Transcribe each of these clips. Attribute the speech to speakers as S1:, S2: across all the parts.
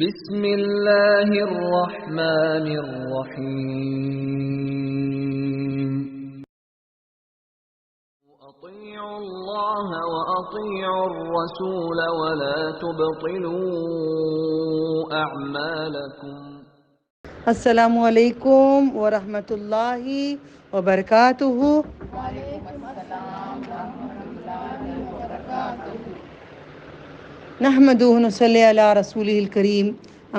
S1: بسم اللہ الرحمن الرحیم اطیعوا اللہ واطیعوا الرسول ولا تبطلوا اعمالکم۔
S2: السلام علیکم ورحمۃ اللہ وبرکاتہ۔ نحمدہ ونصلی علی رسولہ الکریم،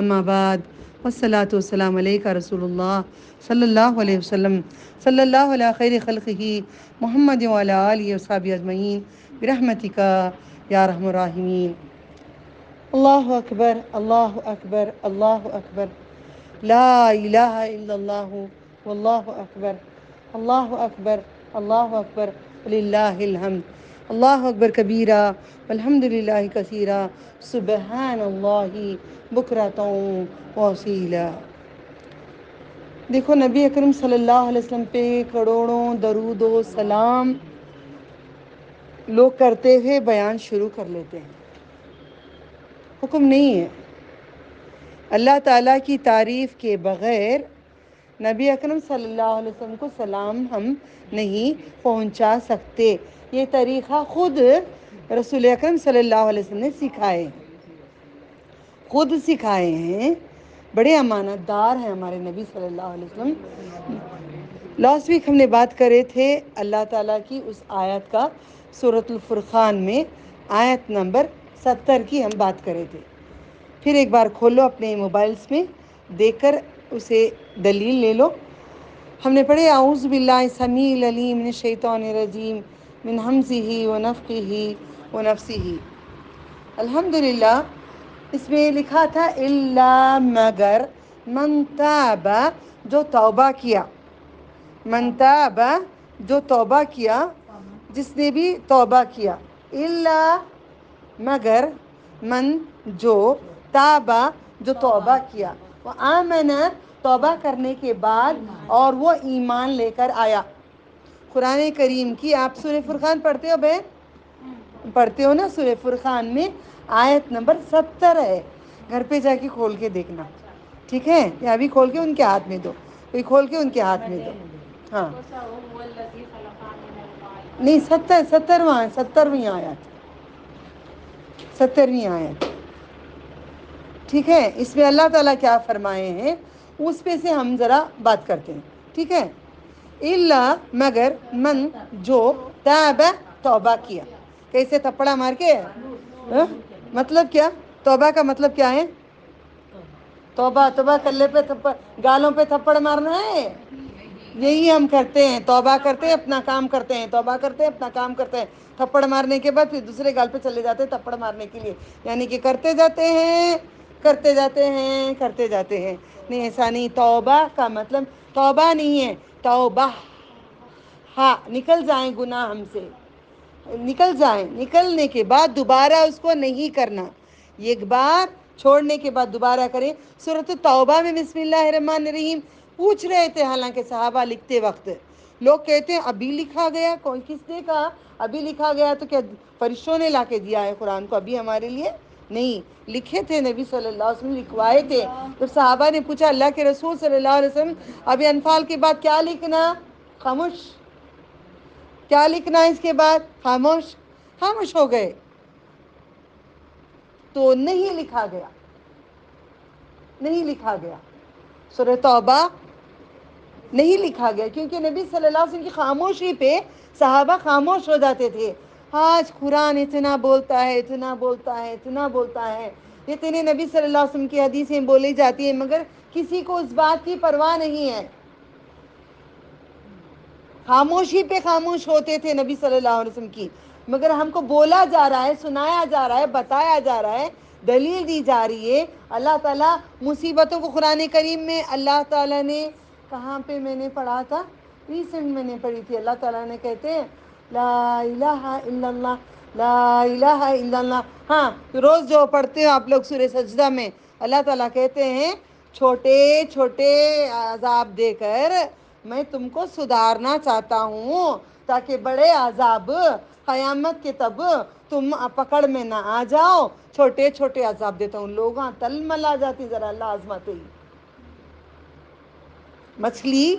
S2: اما بعد، والصلاۃ والسلام علیک رسول اللہ صلی اللہ علیہ وسلم، صلی اللہ علی خیر خلقہ محمد وعلی آلہ وصحبہ اجمعین برحمتک یا ارحم الراحمین۔ اللہ اکبر، اللہ اکبر، اللہ اکبر، لا الہ الا اللہ واللہ اکبر، اللہ اکبر، اللہ اکبر وللہ الحمد، اللہ اکبر کبیرہ والحمد للہ کثیرہ، سبحان اللہ بکرۃ واصیلا۔ دیکھو، نبی اکرم صلی اللہ علیہ وسلم پہ کروڑوں درود و سلام لوگ کرتے ہوئے بیان شروع کر لیتے ہیں۔ حکم نہیں ہے، اللہ تعالیٰ کی تعریف کے بغیر نبی اکرم صلی اللہ علیہ وسلم کو سلام ہم نہیں پہنچا سکتے۔ یہ طریقہ خود رسول اکرم صلی اللہ علیہ وسلم نے سکھائے، خود سکھائے ہیں۔ بڑے امانت دار ہیں ہمارے نبی صلی اللہ علیہ وسلم۔ لاسٹ ویک ہم نے بات کرے تھے اللہ تعالیٰ کی اس آیت کا، سورۃ الفرقان میں آیت نمبر 70 کی ہم بات کرے تھے۔ پھر ایک بار کھولو اپنے موبائلز میں، دیکھ کر اسے دلیل لے لو۔ ہم نے پڑھے اعوذ باللہ السمیع العلیم من الشیطان الرجیم من ہمزہ ونفخہ ونفثہ۔ الحمدللہ، اس میں لکھا تھا الا مگر من تاب، جو توبہ کیا، من تاب جو توبہ کیا، جس نے بھی توبہ کیا، الا مگر من جو، تابہ جو توبہ کیا، وہ آمن توبہ کرنے کے بعد اور وہ ایمان لے کر آیا۔ قرآن کریم کی آپ سورہ فرقان پڑھتے ہو بہن؟ پڑھتے ہو نا؟ سورہ فرقان میں آیت نمبر 70 ہے، گھر پہ جا کے کھول کے دیکھنا، ٹھیک ہے؟ یا ابھی کھول کے ان کے ہاتھ میں دو، کوئی کھول کے ان کے ہاتھ میں دو۔ ہاں نہیں، 70ویں آیت، 70ویں آیت، ٹھیک ہے؟ اس میں اللہ تعالیٰ کیا فرمائے ہیں اس پہ سے ہم ذرا بات کرتے ہیں، ٹھیک ہے؟ الا مگر من جو تاب توبہ کیا، کیسے تھپڑا مار کے؟ مطلب کیا؟ توبہ کا مطلب کیا ہے؟ توبہ کلے پہ تھپڑ، گالوں پہ تھپڑ مارنا ہے؟ یہی ہم کرتے ہیں، توبہ کرتے ہیں اپنا کام کرتے ہیں، توبہ کرتے ہیں اپنا کام کرتے ہیں، تھپڑ مارنے کے بعد پھر دوسرے گال پہ چلے جاتے ہیں تھپڑ مارنے کے لیے، یعنی کہ کرتے جاتے ہیں کرتے جاتے ہیں کرتے جاتے ہیں۔ نہیں، ایسا نہیں۔ توبہ کا مطلب توبہ نہیں ہے، توبہ، ہاں، نکل جائیں گناہ ہم سے، نکل جائیں، نکلنے کے بعد دوبارہ اس کو نہیں کرنا، ایک بار چھوڑنے کے بعد دوبارہ کریں۔ سورۃ التوبہ میں بسم اللہ الرحمن الرحیم پوچھ رہے تھے، حالانکہ صحابہ لکھتے وقت لوگ کہتے ہیں ابھی لکھا گیا، کون کس نے کہا ابھی لکھا گیا؟ تو کیا فرشتوں نے لا کے دیا ہے قرآن کو ابھی ہمارے لیے؟ نہیں، لکھے تھے نبی صلی اللہ علیہ وسلم، لکھوائے تھے۔ تو صحابہ نے پوچھا اللہ کے رسول صلی اللہ علیہ وسلم ابھی انفال کے بعد کیا لکھنا؟ خاموش، کیا لکھنا ہے اس کے بعد؟ خاموش، خاموش ہو گئے، تو نہیں لکھا گیا، نہیں لکھا گیا، سورہ توبہ نہیں لکھا گیا، کیونکہ نبی صلی اللہ علیہ وسلم کی خاموشی پہ صحابہ خاموش ہو جاتے تھے۔ آج قرآن اتنا بولتا ہے، اتنا بولتا ہے، اتنا بولتا ہے، اتنے نبی صلی اللہ علیہ وسلم کی حدیثیں بولی جاتی ہیں، مگر کسی کو اس بات کی پرواہ نہیں ہے۔ خاموشی پہ خاموش ہوتے تھے نبی صلی اللہ علیہ وسلم کی، مگر ہم کو بولا جا رہا ہے، سنایا جا رہا ہے، بتایا جا رہا ہے، دلیل دی جا رہی ہے۔ اللہ تعالیٰ مصیبتوں کو قرآن کریم میں اللہ تعالیٰ نے کہاں پہ میں نے پڑھا تھا، ریسنٹ میں نے پڑھی تھی، اللہ تعالیٰ نے کہتے ہیں لا الہ الا اللہ، لا الہ الا اللہ۔ ہاں، روز جو پڑھتے ہو آپ لوگ سورہ سجدہ میں، اللہ تعالیٰ کہتے ہیں چھوٹے چھوٹے عذاب دے کر میں تم کو سدھارنا چاہتا ہوں، تاکہ بڑے عذاب قیامت کے تب تم پکڑ میں نہ آ جاؤ، چھوٹے چھوٹے عذاب دیتا ہوں. لوگاں تل ملا جاتی ذرا اللہ آزماتے ہی. مچھلی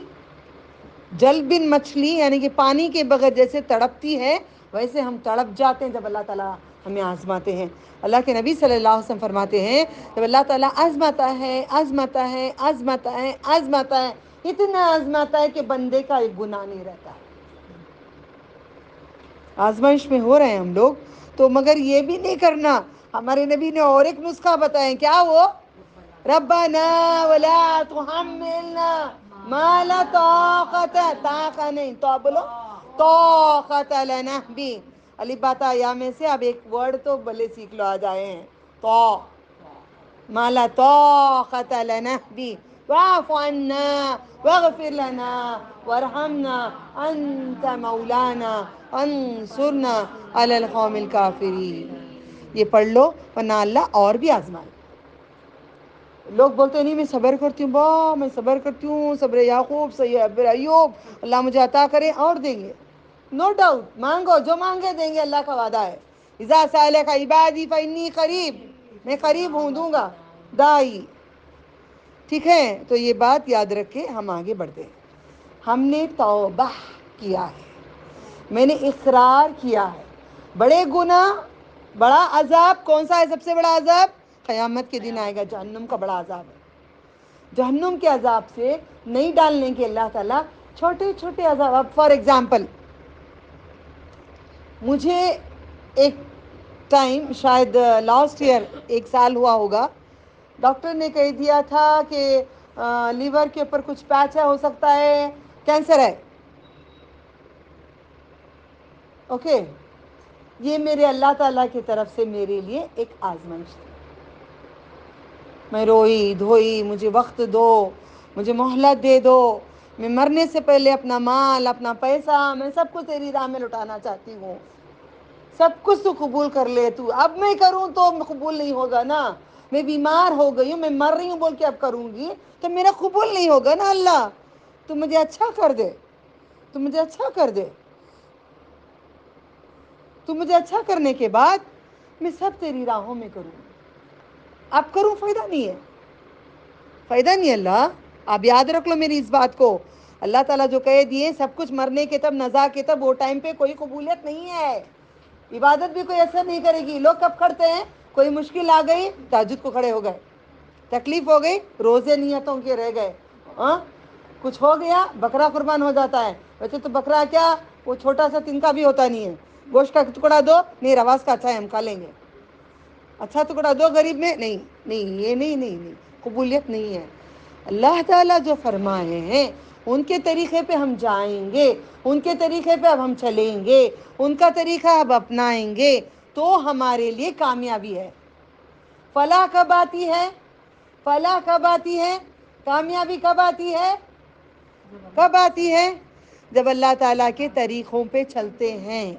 S2: جل بن مچھلی یعنی کہ پانی کے بغیر جیسے تڑپتی ہے ویسے ہم تڑپ جاتے ہیں جب اللہ تعالیٰ ہمیں آزماتے ہیں. اللہ کے نبی صلی اللہ علیہ وسلم فرماتے ہیں جب اللہ تعالیٰ آزماتا ہے آزماتا ہے آزماتا ہے آزماتا ہے، اتنا آزماتا ہے کہ بندے کا ایک گناہ نہیں رہتا ہے. آزمائش میں ہو رہے ہیں ہم لوگ تو مگر یہ بھی نہیں کرنا. ہمارے نبی نے اور ایک نسخہ بتایا، کیا وہ؟ ربنا ولا تحملنا ما لا طاقت، طاقت نہیں تو بولو طاقت لنا بھی. علی باتا یا میں سے اب ایک ورڈ تو بھلے سیکھ لو، آ جائے ہیں تو ما لا طاقت لنا بھی واعف عنا واغفر لنا وارحمنا انت مولانا انصرنا علی القوم الکافرین. یہ پڑھ لو ورنہ اللہ اور بھی آزمائے. لوگ بولتے ہیں نہیں میں صبر کرتی ہوں، میں صبر کرتی ہوں، صبر یعقوب صبر ایوب، اللہ مجھے عطا کرے اور دیں گے. نو ڈاؤٹ، مانگو جو مانگے دیں گے، اللہ کا وعدہ ہے. اذا سألک عبادی فانی قریب، میں قریب ہوں، دوں گا. دائی ٹھیک ہے. تو یہ بات یاد رکھ کے ہم آگے بڑھتے ہیں. ہم نے توبہ کیا ہے، میں نے اقرار کیا ہے. بڑے گناہ، بڑا عذاب کون سا ہے؟ سب سے بڑا عذاب قیامت کے دن آئے گا، جہنم کا بڑا عذاب ہے. جہنم کے عذاب سے نہیں ڈالنے کے اللہ تعالیٰ چھوٹے چھوٹے عذاب. اب فار ایگزامپل مجھے ایک ٹائم شاید لاسٹ ایئر 1 سال ہوا ہوگا، ڈاکٹر نے کہہ دیا تھا کہ لیور کے اوپر کچھ پیچ ہے، ہو سکتا ہے کینسر ہے. اوکے، یہ میرے اللہ تعالیٰ کی طرف سے میرے لیے ایک آزمائش تھی. میں روئی دھوئی، مجھے وقت دو، مجھے مہلت دے دو، میں مرنے سے پہلے اپنا مال اپنا پیسہ میں سب کو تیری راہ میں لٹانا چاہتی ہوں. سب کچھ تو قبول کر لے تو. اب میں کروں تو قبول نہیں ہوگا نا. میں بیمار ہو گئی ہوں، میں مر رہی ہوں بول کے اب کروں گی تو میرا قبول نہیں ہوگا نا. اللہ تو مجھے اچھا کر دے، تو مجھے اچھا کر دے. تو مجھے اچھا کرنے کے بعد میں سب تیری راہوں میں کروں. اب کروں فائدہ نہیں ہے، فائدہ نہیں. اللہ آپ یاد رکھ لو میری اس بات کو. اللہ تعالیٰ جو کہہ دیے سب کچھ مرنے کے تب نزا کے تب، وہ ٹائم پہ کوئی قبولیت نہیں ہے. عبادت بھی کوئی ایسا نہیں کرے گی. لوگ کب کرتے ہیں؟ کوئی مشکل آ گئی تہجد کو کھڑے ہو گئے، تکلیف ہو گئی روزے نیتوں کے رہ گئے، کچھ ہو گیا بکرا قربان ہو جاتا ہے. ویسے تو بکرا کیا وہ چھوٹا سا تنکا بھی ہوتا نہیں ہے. گوشت کا ٹکڑا دو، نہیں رواز کا اچھا ہے ہم کھا لیں گے. اچھا ٹکڑا دو غریب میں، نہیں نہیں یہ نہیں قبولیت نہیں ہے. اللہ تعالیٰ جو فرمائے ہیں ان کے طریقے پہ ہم جائیں گے، ان کے طریقے پہ اب ہم چلیں گے، ان کا طریقہ اب اپنائیں گے تو ہمارے لیے کامیابی ہے. فلاح کب آتی ہے؟ فلاح کب آتی ہے؟ کامیابی کب آتی ہے؟ کب آتی ہے؟ جب اللہ تعالیٰ کے طریقوں پہ چلتے ہیں.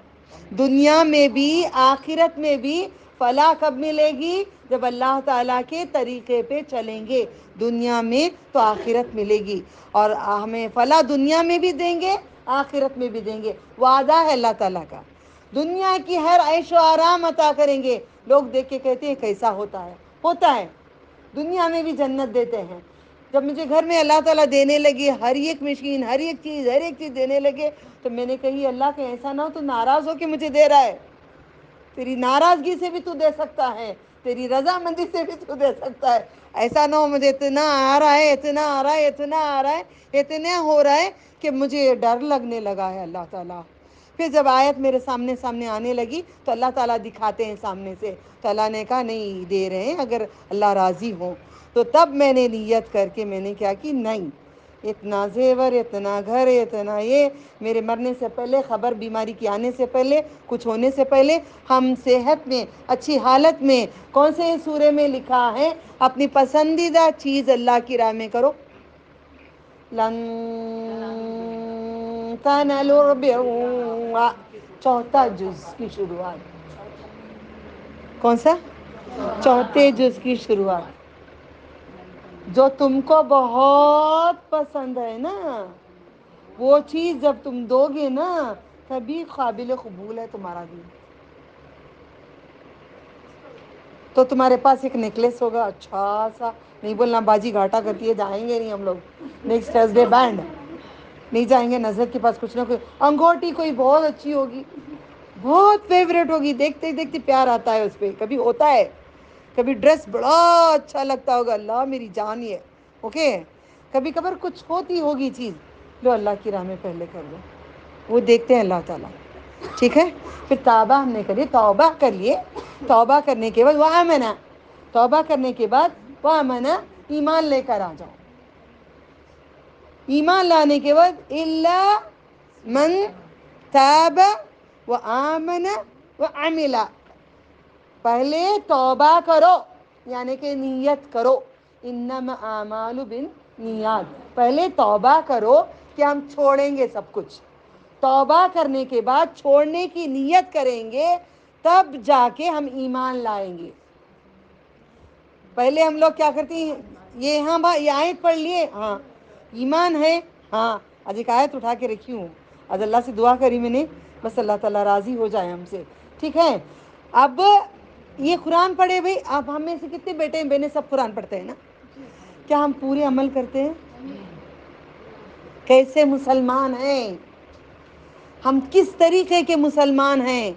S2: دنیا میں بھی آخرت میں بھی فلاح کب ملے گی؟ جب اللہ تعالیٰ کے طریقے پہ چلیں گے. دنیا میں تو آخرت ملے گی، اور ہمیں فلاح دنیا میں بھی دیں گے آخرت میں بھی دیں گے. وعدہ ہے اللہ تعالیٰ کا. دنیا کی ہر عیش و آرام عطا کریں گے. لوگ دیکھ کے کہتے ہیں کیسا ہوتا ہے؟ ہوتا ہے. دنیا میں بھی جنت دیتے ہیں. جب مجھے گھر میں اللہ تعالیٰ دینے لگے ہر ایک مشین، ہر ایک چیز دینے لگے تو میں نے کہی اللہ کہ ایسا نہ ہو تو ناراض ہو کے مجھے دے رہا ہے. تیری ناراضگی سے بھی تو دے سکتا ہے، تیری رضامندی سے بھی تو دے سکتا ہے. ایسا نہ ہو مجھے اتنا آ رہا ہے، اتنا آ رہا ہے، اتنا آ رہا ہے، اتنا ہو رہا ہے کہ مجھے ڈر لگنے لگا ہے. اللہ تعالیٰ پھر جب آیت میرے سامنے آنے لگی تو اللہ تعالیٰ دکھاتے ہیں سامنے سے، تو اللہ نے کہا نہیں دے رہے ہیں اگر اللہ راضی ہو. تو تب میں نے نیت کر کے میں نے کیا کی، نہیں اتنا زیور، اتنا گھر، اتنا یہ میرے مرنے سے پہلے، خبر بیماری کی آنے سے پہلے، کچھ ہونے سے پہلے ہم صحت میں اچھی حالت میں. کون سے سورے میں لکھا ہے اپنی پسندیدہ چیز اللہ کی راہ میں کرو. لن تنالوا البر، چوتھا جز کی شروعات. کون سا؟ چوتھے جز کی شروعات. جو تم کو بہت پسند ہے نا وہ چیز جب تم دو گے نا تبھی قابل قبول ہے تمہارا دین. تو تمہارے پاس ایک نیکلیس ہوگا اچھا سا, نہیں بولنا باجی گھاٹا کرتی ہے, جائیں گے نہیں ہم لوگ نیکسٹ تھرسڈے بینڈ, نہیں جائیں گے. نظر کے پاس کچھ نہ کوئی انگوٹی کوئی بہت اچھی ہوگی, بہت فیوریٹ ہوگی, دیکھتے دیکھتے پیار آتا ہے اس پہ, کبھی ہوتا ہے, کبھی ڈریس بڑا اچھا لگتا ہوگا, اللہ میری جان ہی ہے, اوکے. کبھی کبھار کچھ ہوتی ہوگی چیز, جو اللہ کی راہ میں پہلے کر دو, وہ دیکھتے ہیں اللہ تعالیٰ, ٹھیک ہے. پھر توبہ ہم نے کری, توبہ کر لیے, توبہ کرنے کے بعد وآمنا, توبہ کرنے کے بعد وآمنا, ایمان لے کر آ جاؤ. ایمان لانے کے بعد الا من تاب وآمن وعمل, پہلے توبہ کرو یعنی کہ نیت کرو, انما اعمال بالنیات, پہلے توبہ کرو کہ ہم چھوڑیں گے سب کچھ. توبہ کرنے کے بعد چھوڑنے کی نیت کریں گے, تب جا کے ہم ایمان لائیں گے. پہلے ہم لوگ کیا کرتے ہیں, یہ ہاں بھائی یہ آیت پڑھ لیے, ہاں ایمان ہے, ہاں آج ایک آیت اٹھا کے رکھی ہوں, آج اللہ سے دعا کری میں نے, بس اللہ تعالیٰ راضی ہو جائے ہم سے, ٹھیک ہے. اب یہ قرآن پڑھے بھائی, اب ہم میں سے کتنے بیٹے بہنیں سب قرآن پڑھتے ہیں نا, کیا ہم پورے عمل کرتے ہیں؟ کیسے مسلمان ہیں ہم, کس طریقے کے مسلمان ہیں.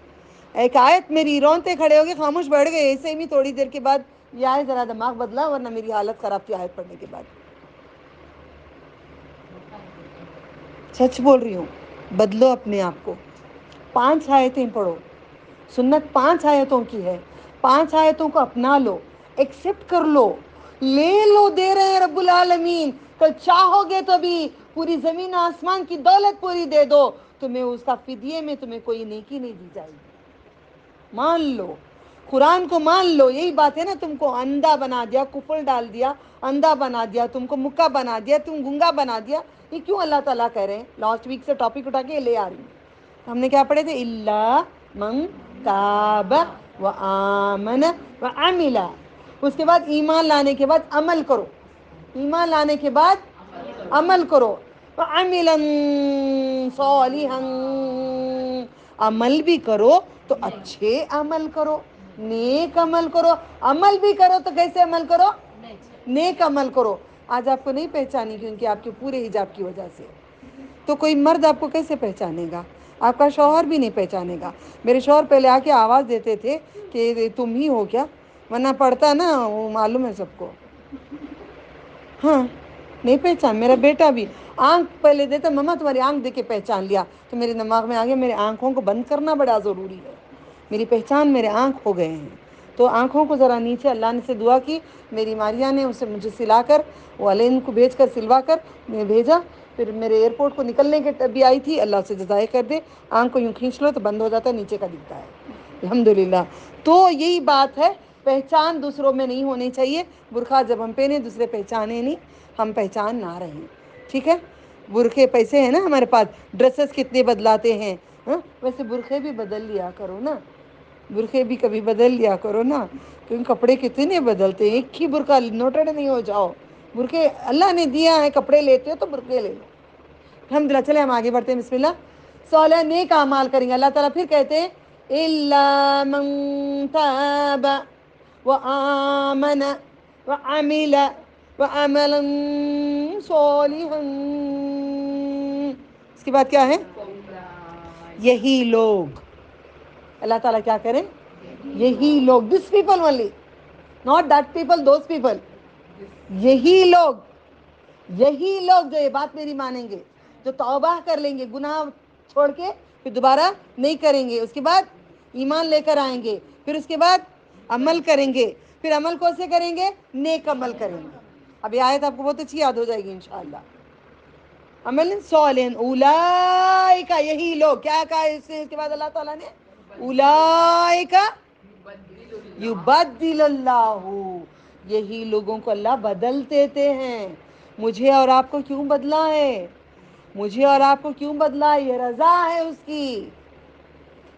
S2: ایک آیت میری رونتے کھڑے ہو گئے, خاموش بیٹھ گئے, ایسے ہی تھوڑی دیر کے بعد یہ آیت ذرا دماغ بدلا, ورنہ میری حالت خراب تھی آیت پڑھنے کے بعد, سچ بول رہی ہوں. بدلو اپنے آپ کو, 5 آیتیں پڑھو, سنت 5 آیتوں کی ہے, 5 آیتوں کو اپنا لو, ایکسپٹ کر لو, لے لو, دے رہے ہیں رب العالمین. کل چاہو گے تو بھی پوری زمین آسمان کی دولت پوری دے دو, تمہیں اس کا فدیے میں تمہیں کوئی نیکی نہیں دی جائے گی. مان لو, قرآن کو مان لو. یہی بات ہے نا, تم کو اندھا بنا دیا, کفر ڈال دیا, اندھا بنا دیا, تم کو مکہ بنا دیا, تم گنگا بنا دیا. یہ کیوں اللہ تعالیٰ کہہ رہے ہیں؟ لاسٹ ویک سے ٹاپک اٹھا کے لے آ رہی ہوں. ہم نے کیا پڑھے تھے, الا من تاب وآمن وعمل, اس کے بعد ایمان لانے کے بعد عمل کرو, ایمان لانے کے بعد عمل کرو. وعملا صالحا, عمل بھی کرو تو اچھے عمل کرو, نیک عمل کرو. عمل بھی کرو تو کیسے عمل کرو؟ نیک عمل کرو. آج آپ کو نہیں پہچانی کیونکہ آپ کے پورے حجاب کی وجہ سے, تو کوئی مرد آپ کو کیسے پہچانے گا؟ آپ کا شوہر بھی نہیں پہچانے گا. میرے شوہر پہلے آ کے آواز دیتے تھے کہ تم ہی ہو کیا, ورنہ پڑھتا نا, وہ معلوم ہے سب کو. ہاں نہیں پہچان. میرا بیٹا بھی آنکھ پہلے دیتا, مما تمہاری آنکھ دے کے پہچان لیا, تو میرے دماغ میں آ گیا میرے آنکھوں کو بند کرنا بڑا ضروری ہے. میری پہچان میرے آنکھ ہو گئے ہیں, تو آنکھوں کو ذرا نیچے, اللہ نے سے دعا کی, میری ماریہ نے اسے مجھے سلا کر, وہ علین کو بھیج کر سلوا کر میں بھیجا. پھر میرے ایئرپورٹ کو نکلنے کے بھی آئی تھی, اللہ سے جزائے کر دے. آنکھ کو یوں کھینچ لو تو بند ہو جاتا ہے, نیچے کا دکھتا ہے, الحمدللہ. تو یہی بات ہے, پہچان دوسروں میں نہیں ہونی چاہیے. برقع جب ہم پہنے دوسرے پہچانے نہیں, ہم پہچان نہ رہیں, ٹھیک ہے. برقعے پیسے ہیں نا ہمارے پاس, ڈریسز کتنے بدلاتے ہیں, ویسے برقعے بھی بدل لیا کرو نا, برقعے بھی کبھی بدل لیا کرو نا, کیونکہ کپڑے کتنے بدلتے ہیں. ایک ہی برقع نوٹڈ نہیں ہو جاؤ. برقعے اللہ نے دیا ہے, کپڑے لیتے ہو تو برقعے لے لو. الحمدللہ. چلے ہم آگے بڑھتے ہیں, بسم اللہ. صالح نیک اعمال کریں گے. اللہ تعالیٰ پھر کہتے ہیں الا من تاب وآمن وعمل وعملا صالحا, اس کے بعد کیا ہے؟ یہی لوگ, اللہ تعالیٰ کیا کریں؟ یہی لوگ, this people only, not that people, those people. یہی لوگ, یہی لوگ جو یہ بات میری مانیں گے, جو توبہ کر لیں گے, گناہ چھوڑ کے پھر دوبارہ نہیں کریں گے, اس کے بعد ایمان لے کر آئیں گے, پھر اس کے بعد عمل کریں گے. پھر عمل کو سے کریں گے, نیک عمل کریں گے. اب یہ آیت آپ کو بہت اچھی یاد ہو جائے گی انشاءاللہ. عمل صالح اولئک, یہی لوگ, کیا کہا اس کے بعد اللہ تعالیٰ نے؟ اولئک یبدل اللہ, یہی لوگوں کو اللہ بدل دیتے ہیں. مجھے اور آپ کو کیوں بدلا ہے؟ مجھے اور آپ کو کیوں بدلا ہے؟ یہ رضا ہے اس کی,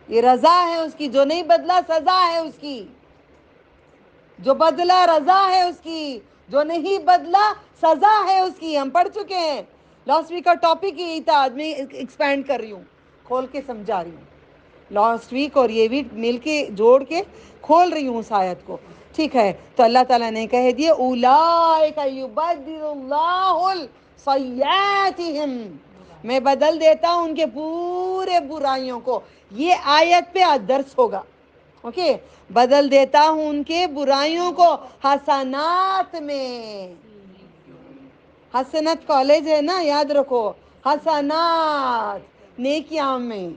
S2: یہ رضا ہے اس کی. جو نہیں بدلا سزا ہے اس کی, جو بدلا رضا ہے اس کی, جو نہیں بدلا سزا ہے اس کی. ہم پڑھ چکے ہیں, لاسٹ ویک کا ٹاپک یہی تھا, آج میں ایکسپینڈ کر رہی ہوں, کھول کے سمجھا رہی ہوں. لاسٹ ویک اور یہ ویک مل کے جوڑ کے کھول رہی ہوں اس آیت کو, ٹھیک ہے، تو اللہ تعالیٰ نے کہہ دیا اولئک یبدل اللہ سیئاتہم، میں بدل دیتا ہوں ان کے پورے برائیوں کو. یہ آیت پہ آج درس ہوگا. اوکے، بدل دیتا ہوں ان کے برائیوں کو حسنات میں. حسنت کالج ہے نا، یاد رکھو، حسنات نیکیاں میں.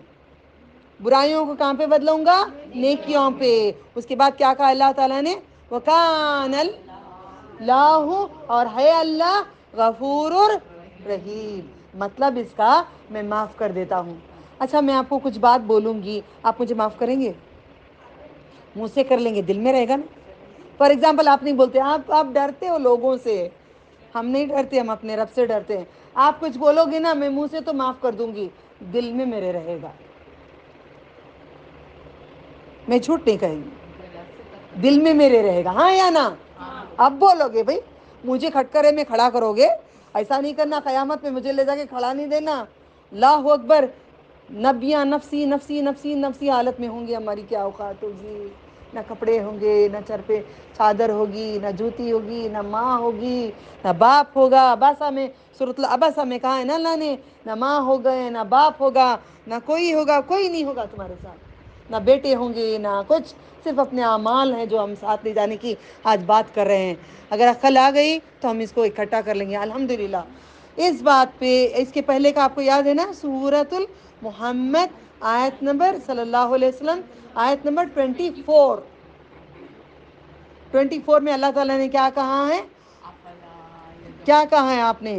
S2: برائیوں کو کہاں پہ بدلوں گا؟ نیکیوں پہ. اس کے بعد کیا کہا اللہ تعالیٰ نے؟ وَكَانَ اللَّهُ، اور ہے اللہ غفور رحیم. مطلب اس کا میں معاف کر دیتا ہوں. اچھا، میں آپ کو کچھ بات بولوں گی، آپ مجھے معاف کریں گے؟ منہ سے کر لیں گے، دل میں رہے گا نا. فار ایگزامپل آپ نہیں بولتے، آپ ڈرتے ہو لوگوں سے. ہم نہیں ڈرتے، ہم اپنے رب سے ڈرتے ہیں. آپ کچھ بولو گے نا، میں منہ سے تو معاف کر دوں گی، دل میں میرے رہے گا. میں جھوٹ نہیں کہوں گی، دل میں میرے رہے گا. ہاں یا نا؟ اب بولو گے بھائی، مجھے کھٹکرے میں کھڑا کرو گے، ایسا نہیں کرنا. قیامت میں مجھے لے جا کے کھڑا نہیں دینا. اللہ اکبر. نبیاں نفسی نفسی نفسی نفسی حالت میں ہوں گی، ہماری کیا اوقات ہوگی. نہ کپڑے ہوں گے، نہ سر پہ چادر ہوگی، نہ جوتی ہوگی، نہ ماں ہوگی، نہ باپ ہوگا. اباسا میں سورۃ الابسا میں کہا ہے نا اللہ نے، نہ ماں ہو گئے، نہ باپ ہوگا، نہ کوئی ہوگا، کوئی نہیں ہوگا تمہارے ساتھ. نہ بیٹے ہوں گے، نہ کچھ، صرف اپنے اعمال ہیں جو ہم ساتھ لے جانے کی آج بات کر رہے ہیں. اگر عقل آ گئی تو ہم اس کو اکٹھا کر لیں گے الحمدللہ. اس بات پہ، اس کے پہلے کا آپ کو یاد ہے نا، سورۃ المحمد آیت نمبر صلی اللہ علیہ وسلم، آیت نمبر 24 میں اللہ تعالیٰ نے کیا کہا ہے؟ کیا کہا ہے آپ نے؟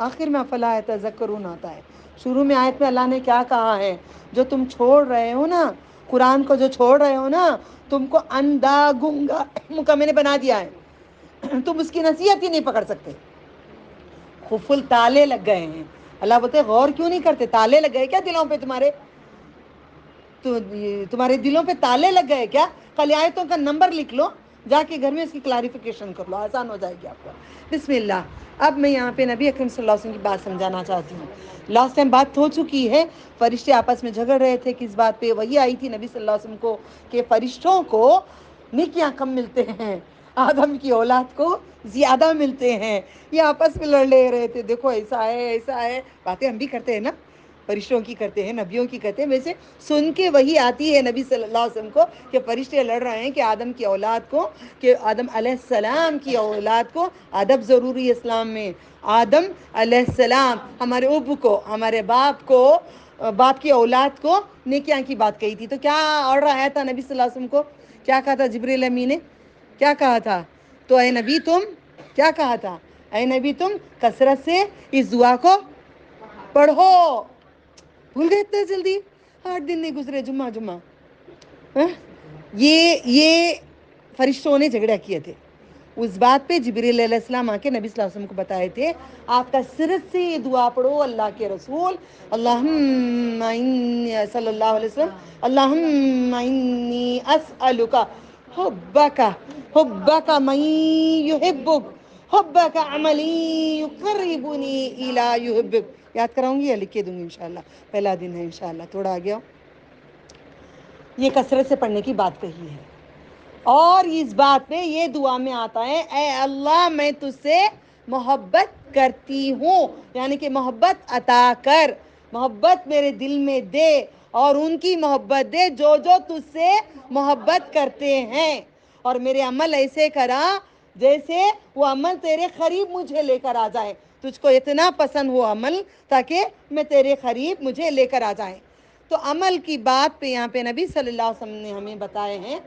S2: آخر میں افلا تذکرون آتا ہے. شروع میں آیت میں اللہ نے کیا کہا ہے؟ جو تم چھوڑ رہے ہو نا، قرآن کو جو چھوڑ رہے ہو نا، تم کو اندھا گنگا مکہ میں نے بنا دیا ہے. تم اس کی نصیحت ہی نہیں پکڑ سکتے. قفل تالے لگ گئے ہیں. اللہ بولتے غور کیوں نہیں کرتے؟ تالے لگ گئے کیا دلوں پہ تمہارے؟ تو تمہارے دلوں پہ تالے لگ گئے کیا؟ کل آیتوں کا نمبر لکھ لو، جا کے گھر میں اس کی کلیریفیکیشن کر لو، آسان ہو جائے گی آپ کو. بسم اللہ. اب میں یہاں پہ نبی اکرم صلی اللہ علیہ وسلم کی بات سمجھانا چاہتی ہوں. لاسٹ ٹائم بات ہو چکی ہے، فرشتے آپس میں جھگڑ رہے تھے کس بات پہ. وہی آئی تھی نبی صلی اللہ علیہ وسلم کو کہ فرشتوں کو نیکیاں کم ملتے ہیں، آدم کی اولاد کو زیادہ ملتے ہیں. یہ آپس میں لڑ لے رہے تھے، دیکھو ایسا ہے ایسا ہے. باتیں ہم بھی کرتے ہیں نا، فرشتوں کی کرتے ہیں، نبیوں کی کرتے ہیں. ویسے سن کے وہی آتی ہے نبی صلی اللہ علیہ وسلم کو کہ فرشتے لڑ رہے ہیں کہ آدم کی اولاد کو، کہ آدم علیہ السلام کی اولاد کو ادب ضروری ہے اسلام میں. آدم علیہ السلام ہمارے ابو کو، ہمارے باپ کو، باپ کی اولاد کو نیکیاں کی بات کہی تھی. تو کیا آرڈر آیا تھا نبی صلی اللہ علیہ وسلم کو؟ کیا کہا تھا جبریل امین نے؟ کیا کہا تھا؟ تو اے نبی تم کیا کہا تھا؟ اے نبی تم کثرت سے اس دعا کو پڑھو. بھول گئے اتنا جلدی؟ 8 دن نہیں گزرے، جمعہ جمعہ. یہ فرشتوں نے جھگڑا کیے تھے. اس بات پہ جبریل علیہ السلام آ کے نبی صلی اللہ علیہ وسلم کو بتائے تھے آپ کا کثرت سے یہ دعا پڑھو. اللہ کے رسول اللہم انی صلی اللہ علیہ وسلم اللہم انی اسألک حبک من یحبک حبک عملی یقربنی الی یحبک. یاد کراؤں گی یا لکھ کے دوں گی انشاءاللہ؟ پہلا دن ہے انشاءاللہ، تھوڑا آ گیا. یہ کثرت سے پڑھنے کی بات کہی ہے. اور اس بات میں یہ دعا میں آتا ہے اے اللہ میں تجھ سے محبت کرتی ہوں، یعنی کہ محبت عطا کر، محبت میرے دل میں دے، اور ان کی محبت دے جو جو تجھ سے محبت کرتے ہیں. اور میرے عمل ایسے کرا جیسے وہ عمل تیرے قریب مجھے لے کر آ جائے. تجھ کو اتنا پسند ہو عمل تاکہ میں تیرے قریب مجھے لے کر آ جائیں. تو عمل کی بات پہ یہاں پہ نبی صلی اللہ علیہ وسلم نے ہمیں بتائے ہیں.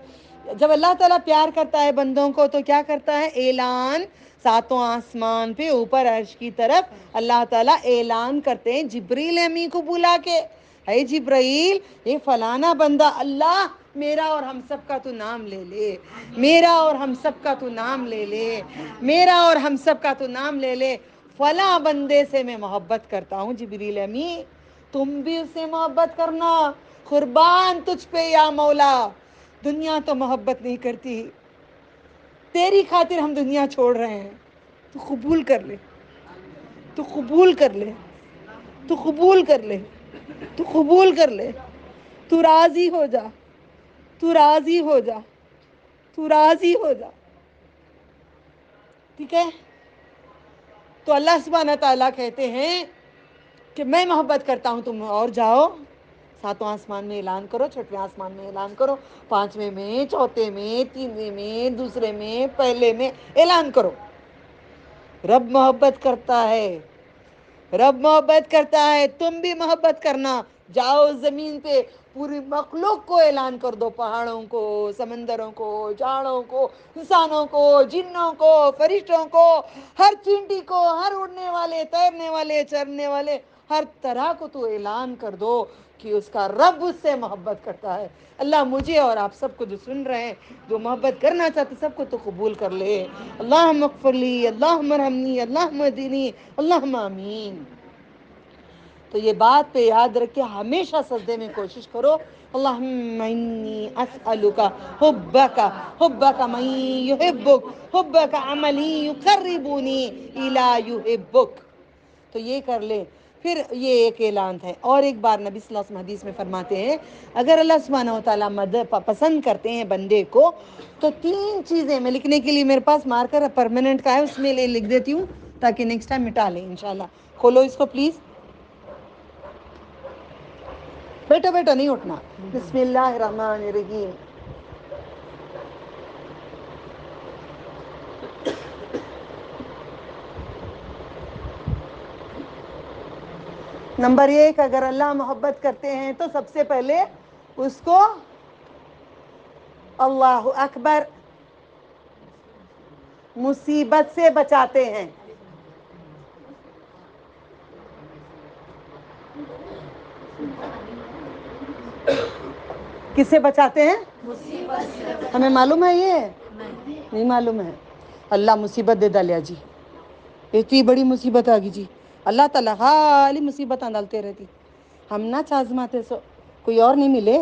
S2: جب اللہ تعالیٰ پیار کرتا ہے بندوں کو تو کیا کرتا ہے؟ اعلان. ساتوں آسمان پہ اوپر عرش کی طرف اللہ تعالیٰ اعلان کرتے ہیں جبریل امی کو بلا کے، اے جبرائیل یہ فلانا بندہ، اللہ میرا اور ہم سب کا تو نام لے لے، میرا اور ہم سب کا تو نام لے لے، میرا اور ہم سب کا تو نام لے لے، فلاں بندے سے میں محبت کرتا ہوں. جبریل امی تم بھی اس سے محبت کرنا، قربان تجھ پہ یا مولا. دنیا تو محبت نہیں کرتی، تیری خاطر ہم دنیا چھوڑ رہے ہیں. تو قبول کر لے، تو قبول کر لے، تو قبول کر لے، تو قبول کر لے. تو راضی ہو جا، تو راضی ہو جا، تو راضی ہو جا. ٹھیک ہے. تو اللہ سبحانہ تعالیٰ کہتے ہیں کہ میں محبت کرتا ہوں تم اور جاؤ ساتواں آسمان میں اعلان کرو, چھٹویں آسمان میں اعلان کرو, پانچویں میں, چوتھے میں, تینویں میں, دوسرے میں, پہلے میں اعلان کرو. رب محبت کرتا ہے, رب محبت کرتا ہے, تم بھی محبت کرنا. جاؤ زمین پہ پوری مخلوق کو اعلان کر دو, پہاڑوں کو, سمندروں کو, جھاڑوں کو, انسانوں کو, جنوں کو, فرشتوں کو, ہر چینٹی کو, ہر اڑنے والے, تیرنے والے, چرنے والے, ہر طرح کو تو اعلان کر دو کہ اس کا رب اس سے محبت کرتا ہے. اللہ مجھے اور آپ سب کو جو سن رہے ہیں, جو محبت کرنا چاہتے, سب کو تو قبول کر لے. اللہم اغفر لی, اللہم ارحمنی, اللہم اہدنی, اللہم آمین. تو یہ بات پہ یاد رکھ کے ہمیشہ سجدے میں کوشش کرو. اللہم انی اسألک حبک, حبک من یحبک, حبک عملی یقربنی الی یحبک. تو یہ کر لے. پھر یہ ایک اعلان ہے. اور ایک بار نبی صلی اللہ علیہ وسلم حدیث میں فرماتے ہیں, اگر اللہ سبحانہ و تعالیٰ پسند کرتے ہیں بندے کو, تو 3 چیزیں میں لکھنے کے لیے میرے پاس مارکر پرماننٹ کا ہے, اس میں لکھ دیتی ہوں تاکہ نیکسٹ ٹائم مٹا لیں انشاءاللہ. کھولو اس کو پلیز. بیٹو بیٹو نہیں اٹھنا. بسم اللہ الرحمن الرحیم. نمبر 1, اگر اللہ محبت کرتے ہیں تو سب سے پہلے اس کو اللہ اکبر مصیبت سے بچاتے ہیں. کس سے بچاتے ہیں؟ ہمیں معلوم ہے یہ نہیں معلوم ہے. اللہ مصیبت دے ڈالیا جی, اتنی بڑی مصیبت آ گئی جی. اللہ تعالیٰ خالی مصیبت ڈالتے رہتی. ہم نہ چازماتے سو کوئی اور نہیں ملے,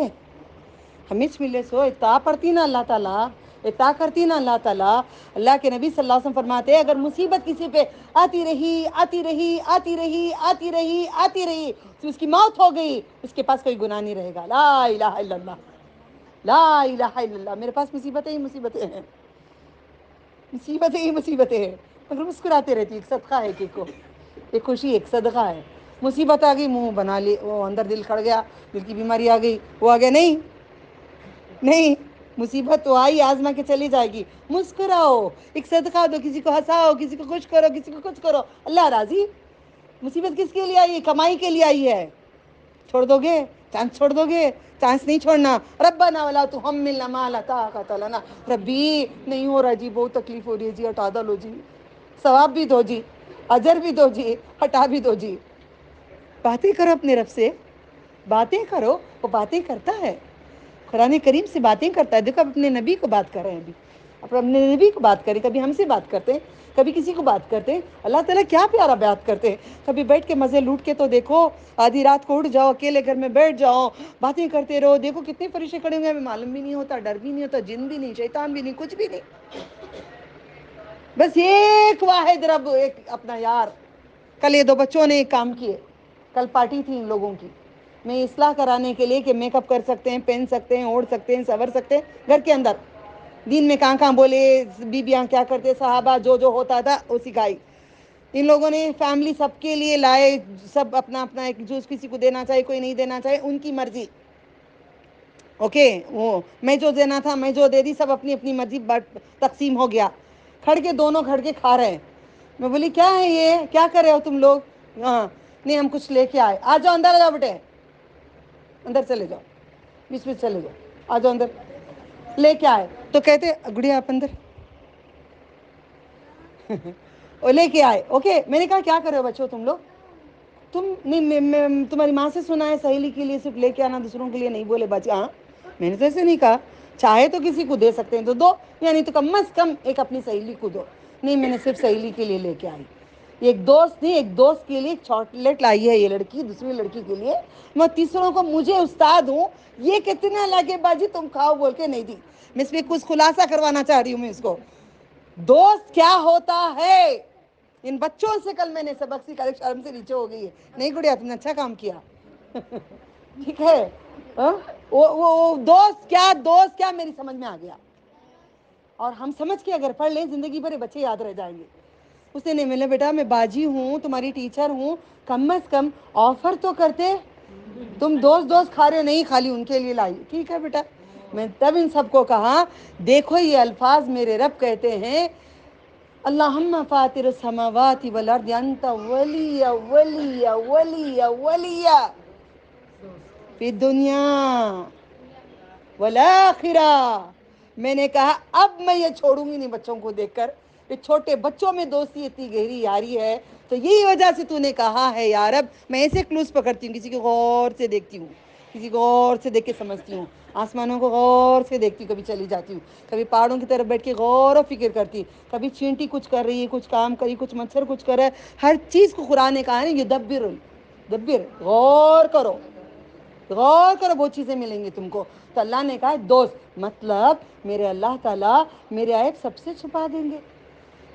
S2: ہمیں ملے سو اطاع پڑتی نا اللہ تعالیٰ, اطاع کرتی نا اللہ تعالیٰ. اللہ کے نبی صلی اللہ علیہ وسلم فرماتے ہیں, اگر مصیبت کسی پہ آتی رہی آتی رہی آتی رہی آتی رہی آتی رہی تو اس کی موت ہو گئی, اس کے پاس کوئی گناہ نہیں رہے گا. لا الہ الا اللہ, لا الہ الا اللہ. میرے پاس مصیبتیں ہی مصیبتیں ہیں, مصیبتیں ہی مصیبتیں ہیں, مگر مسکراتے رہتی. ایک صدقہ ہے ایک کو, ایک خوشی, ایک صدقہ ہے. مصیبت آ گئی, منہ بنا لی, وہ اندر دل کھڑ گیا, دل کی بیماری آ گئی, وہ آ گیا. نہیں نہیں, مصیبت تو آئی, آزما کے چلی جائے گی. مسکراؤ, ایک صدقہ دو, کسی کو ہنساؤ, کسی کو خوش کرو, کسی کو کچھ کرو, اللہ راضی. مصیبت کس کے لیے آئی ہے؟ کمائی کے لیے آئی ہے. چھوڑ دو گے چانس, چھوڑ دو گے چانس, نہیں چھوڑنا. ربنا ولا تحملنا ما لا طاقت لنا, ربی نہیں ہو رہا جی, بہت تکلیف ہو رہی ہے جی, ہٹا دو جی. ثواب بھی دو جی, اجر بھی دو جی, ہٹا بھی دو جی. باتیں کرو اپنے رب سے, باتیں کرو, وہ باتیں کرتا ہے. قرآن کریم سے باتیں کرتا ہے. دیکھو اب اپنے نبی کو بات کر رہے ہیں, ابھی اپنے نبی کو بات کریں, کبھی ہم سے بات کرتے ہیں, کبھی کسی کو بات کرتے ہیں. اللہ تعالیٰ کیا پیارا بات کرتے ہیں. کبھی بیٹھ کے مزے لوٹ کے تو دیکھو, آدھی رات کو اٹھ جاؤ, اکیلے گھر میں بیٹھ جاؤ, باتیں کرتے رہو. دیکھو کتنے فرشتے کھڑے ہوئے ہیں, ہمیں معلوم بھی نہیں ہوتا, ڈر بھی نہیں ہوتا, جن بھی نہیں, شیطان بھی نہیں, کچھ بھی نہیں. بس ایک واحد رب, ایک اپنا یار. کل یہ 2 بچوں نے ایک کام کیے, کل پارٹی تھی ان لوگوں کی, میں اصلاح کرانے کے لیے کہ میک اپ کر سکتے ہیں, پہن سکتے ہیں, اوڑھ سکتے ہیں, سنور سکتے ہیں گھر کے اندر. دین میں کہاں بولے, بیبیاں کیا کرتے, صحابہ جو جو ہوتا تھا وہ سکھائی. ان لوگوں نے فیملی سب کے لیے لائے, سب اپنا اپنا ایک جوس, کسی کو دینا چاہے, کوئی نہیں دینا چاہے, ان کی مرضی. اوکے, وہ میں جو دینا تھا میں جو دے دی, سب اپنی اپنی مرضی تقسیم ہو گیا. کھڑ کے دونوں کھڑ کے کھا رہے ہیں. میں بولی کیا ہے یہ, کیا کر رہے ہو تم لوگ؟ ہاں نہیں, ہم کچھ لے کے آئے. آ جاؤ اندر, آ جاؤ بیٹے, اندر چلے جاؤ, بیچ میں چلے جاؤ, آ جاؤ اندر. لے کے آئے تو کہتے گڑیا آپ اندر. وہ لے کے آئے. اوکے, میں نے کہا کیا کر رہے ہو بچوں تم لوگ؟ تم نہیں, تمہاری ماں سے سنا ہے سہیلی کے لیے صرف لے کے آنا, دوسروں کے لیے نہیں. بولے بچے ہاں, میں نے تو ایسے نہیں کہا, چاہے تو کسی کو دے سکتے ہیں تو دو, یعنی تو کم از کم ایک اپنی سہیلی کو دو. نہیں, میں نے صرف سہیلی کے لیے لے کے آئی. ایک دوست نہیں, ایک دوست کے لیے چاکلیٹ لائی ہے یہ لڑکی, دوسری لڑکی کے لیے. میں تیسروں کو, مجھے استاد ہوں, یہ کتنا لگے باجی تم کھاؤ بول کے نہیں دی. میں اس میں کچھ خلاصہ کروانا چاہ رہی ہوں میں اس کو. دوست کیا ہوتا ہے, ان بچوں سے کل میں نے سبق سیکھا. شرم سے نیچے ہو گئی ہے. نہیں گڑیا, تم نے اچھا کام کیا. ٹھیک ہے, وہ دوست کیا, دوست کیا, میری سمجھ میں آ گیا. اور ہم سمجھ کے اگر پڑھ لیں زندگی بھر بچے یاد رہ جائیں گے. اس نے بولا بیٹا میں باجی ہوں, تمہاری ٹیچر ہوں, کم از کم آفر تو کرتے. تم دوست کھا رہے ہو, نہیں خالی ان کے لیے لائی. ٹھیک ہے بیٹا. میں تب ان سب کو کہا دیکھو یہ الفاظ میرے رب کہتے ہیں اللہم فاطر السماوات والارض انت ولی ولی ولی ولی فی الدنیا والآخرہ. میں نے کہا اب میں یہ چھوڑوں گی نہیں بچوں کو دیکھ کر. یہ چھوٹے بچوں میں دوستی اتنی گہری یاری ہے, تو یہی وجہ سے تو نے کہا ہے یا رب. میں ایسے کلوز پکڑتی ہوں, کسی کو غور سے دیکھتی ہوں, کسی کو غور سے دیکھ کے سمجھتی ہوں, آسمانوں کو غور سے دیکھتی ہوں, کبھی چلی جاتی ہوں, کبھی پہاڑوں کی طرف بیٹھ کے غور و فکر کرتی, کبھی چینٹی کچھ کر رہی ہے, کچھ کام کری, کچھ مچھر کچھ کر رہا ہے. ہر چیز کو قرآن نے کہا ہے یدبر غور کرو, غور کرو, وہ چیزیں ملیں گی تم کو. تو اللہ نے کہا دوست مطلب میرے اللہ تعالیٰ میرے عیب سب سے چھپا دیں گے,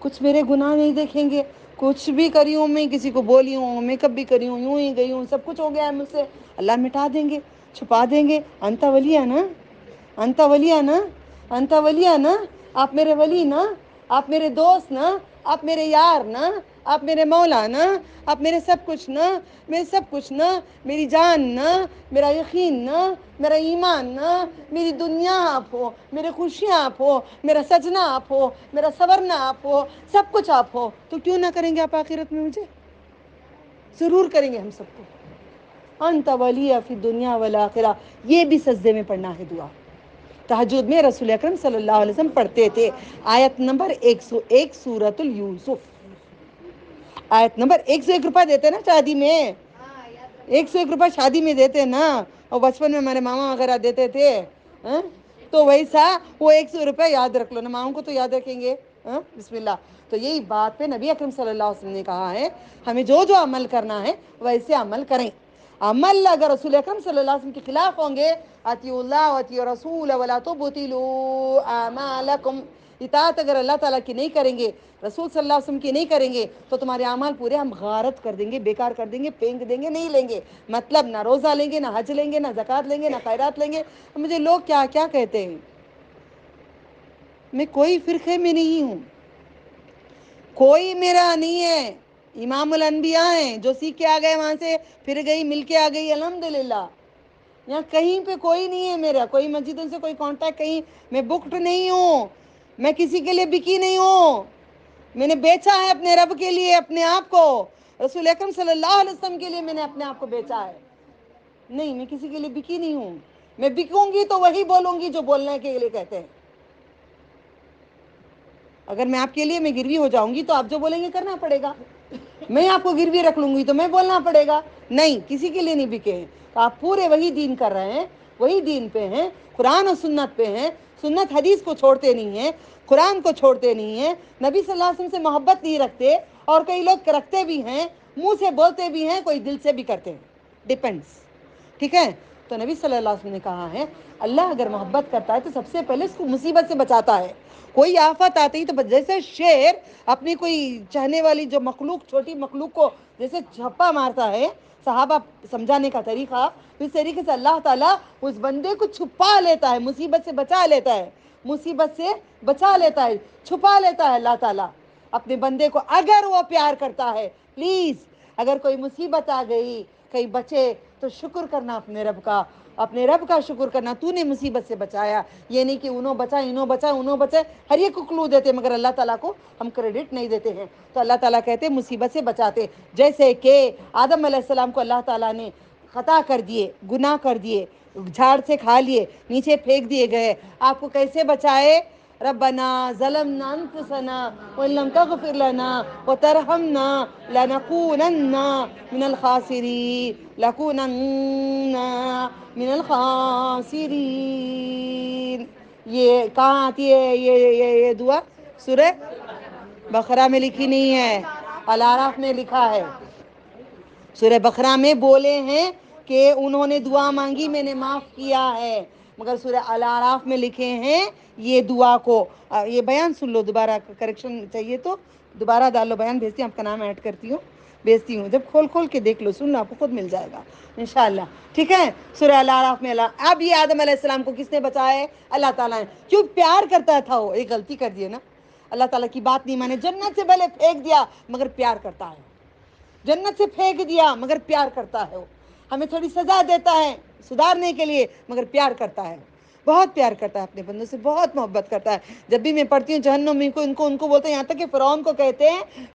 S2: کچھ میرے گناہ نہیں دیکھیں گے. کچھ بھی کری ہوں میں, کسی کو بولی ہوں, میک اپ بھی کری ہوں, یوں ہی گئی ہوں, سب کچھ ہو گیا ہے مجھ سے, اللہ مٹا دیں گے, چھپا دیں گے. انت ولی ہے نا, انت ولی ہے نا, انت ولی ہے نا, آپ میرے ولی نا, آپ میرے دوست نا, آپ میرے یار نا, آپ میرے مولا نا, آپ میرے سب کچھ نا, میرے سب کچھ نا, میری جان نا, میرا یقین نا, میرا ایمان نا, میری دنیا آپ ہو, میرے خوشیاں آپ ہو, میرا سجنا آپ ہو, میرا سورنا آپ ہو, سب کچھ آپ ہو. تو کیوں نہ کریں گے آپ آخرت میں مجھے؟ ضرور کریں گے ہم سب کو. انت ولی فی الدنیا والآخرہ. یہ بھی سجدے میں پڑھنا ہے دعا. تہجد میں رسول اکرم صلی اللہ علیہ وسلم پڑھتے تھے آیت نمبر 101 سورۃ یوسف. آیت نمبر 101 روپے دیتے نا شادی میں, 101 روپے شادی میں دیتے نا, اور بچپن میں ہمارے ماما وغیرہ دیتے تھے, تو ویسا وہ 100 روپے یاد رکھ لو نا, ماؤں کو تو یاد رکھیں گے. بسم اللہ. تو یہی بات پہ نبی اکرم صلی اللہ علیہ وسلم نے کہا ہے ہمیں جو عمل کرنا ہے ویسے عمل کریں. عمل اگر رسول اکرم صلی اللہ علیہ وسلم کے خلاف ہوں گے, اطیعوا اللہ واطیعوا الرسول ولا تبطلوا اعمالکم, اطاعت اگر اللہ تعالیٰ کی نہیں کریں گے, رسول صلی اللہ علیہ وسلم کی نہیں کریں گے, تو تمہارے اعمال پورے ہم غارت کر دیں گے, بیکار کر دیں گے, پھینک دیں گے, نہیں لیں گے. مطلب نہ روزہ لیں گے, نہ حج لیں گے, نہ زکوٰۃ لیں گے, نہ خیرات لیں گے. مجھے لوگ کیا کیا کہتے ہیں, میں کوئی فرقے میں نہیں ہوں, کوئی میرا نہیں ہے. امام الانبیاء ہیں, جو سیکھ کے آ گئے وہاں سے پھر گئی, مل کے آ گئی, الحمدللہ. یہاں کہیں پہ کوئی نہیں ہے میرا, کوئی مسجدوں سے کوئی کانٹیکٹ, کہیں میں بکڈ نہیں ہوں, میں کسی کے لیے بکی نہیں ہوں. میں نے بیچا ہے اپنے رب کے لیے اپنے آپ کو, رسول اکرم صلی اللہ علیہ وسلم کے لیے میں نے اپنے آپ کو بیچا ہے. نہیں, میں کسی کے لیے بکی نہیں ہوں. میں بکوں گی تو وہی بولوں گی جو بولنے کے لیے کہتے ہیں. اگر میں آپ کے لیے میں گروی ہو جاؤں گی تو آپ جو بولیں گے کرنا پڑے گا. میں آپ کو گروی رکھ لوں گی تو میں بولنا پڑے گا. نہیں, کسی کے لیے نہیں بکے ہیں. تو آپ پورے وہی دین کر رہے ہیں, وہی دین پہ ہیں, قرآن و سنت پہ ہیں, سنت حدیث کو چھوڑتے نہیں ہیں, قرآن کو چھوڑتے نہیں ہیں, نبی صلی اللہ علیہ وسلم سے محبت نہیں رکھتے, اور کئی لوگ رکھتے بھی ہیں, منہ سے بولتے بھی ہیں, کوئی دل سے بھی کرتے ہیں, ڈیپینڈس. ٹھیک ہے. تو نبی صلی اللہ علیہ وسلم نے کہا ہے اللہ اگر محبت کرتا ہے تو سب سے پہلے اس کو مصیبت سے بچاتا ہے. کوئی آفت آتی ہی تو جیسے شیر اپنی کوئی چہنے والی جو مخلوق, چھوٹی مخلوق کو جیسے جھپا مارتا ہے, صحابہ سمجھانے کا طریقہ, اس طریقے سے اللہ تعالیٰ اس بندے کو چھپا لیتا ہے, مصیبت سے بچا لیتا ہے, مصیبت سے بچا لیتا ہے, چھپا لیتا ہے اللہ تعالیٰ اپنے بندے کو, اگر وہ پیار کرتا ہے. پلیز اگر کوئی مصیبت آ گئی, کہیں بچے, تو شکر کرنا اپنے رب کا, اپنے رب کا شکر کرنا, تو نے مصیبت سے بچایا. یہ نہیں کہ انہوں بچا, انہوں بچا, انہوں بچا, ہر ایک کو کلو دیتے مگر اللہ تعالیٰ کو ہم کریڈٹ نہیں دیتے ہیں. تو اللہ تعالیٰ کہتے مصیبت سے بچاتے. جیسے کہ آدم علیہ السلام کو اللہ تعالیٰ نے خطا کر دیے, گناہ کر دیے, جھاڑ سے کھا لیے, نیچے پھینک دیے گئے, آپ کو کیسے بچائے؟ ربنا ظلمنا انفسنا وان لم تغفر لنا وترحمنا لنكونن من الخاسرین, لنكونن من الخاسرین. یہ کہاں آتی ہے یہ دعا؟ سورہ بقرہ میں لکھی نہیں ہے, الاعراف میں لکھا ہے. سورہ بقرہ میں بولے ہیں کہ انہوں نے دعا مانگی, میں نے معاف کیا ہے, مگر سورہ الاعراف میں لکھے ہیں یہ دعا کو. یہ بیان سن لو دوبارہ, کریکشن چاہیے تو دوبارہ ڈالو بیان بھیجتی ہوں، آپ کا نام ایڈ کرتی ہوں، بھیجتی ہوں، جب کھول کے دیکھ لو، سن لو، آپ کو خود مل جائے گا انشاءاللہ، ٹھیک ہے؟ سورہ الاعراف میں اب یہ آدم علیہ السلام کو کس نے بچایا ہے؟ اللہ تعالیٰ نے، کیوں؟ پیار کرتا تھا، وہ ایک غلطی کر دی ہے نا، اللہ تعالیٰ کی بات نہیں مانے، جنت سے بھلے پھینک دیا مگر پیار کرتا ہے، جنت سے پھینک دیا مگر پیار کرتا ہے، وہ ہمیں تھوڑی سزا دیتا ہے سدھارنے کے لیے مگر پیار کرتا ہے، بہت پیار کرتا ہے اپنے بندوں سے، بہت محبت کرتا ہے۔ جب بھی میں پڑھتی ہوں جہنمی کو ان کو بولتے ہیں، یہاں تک کہ فرعون کو کہتے ہیں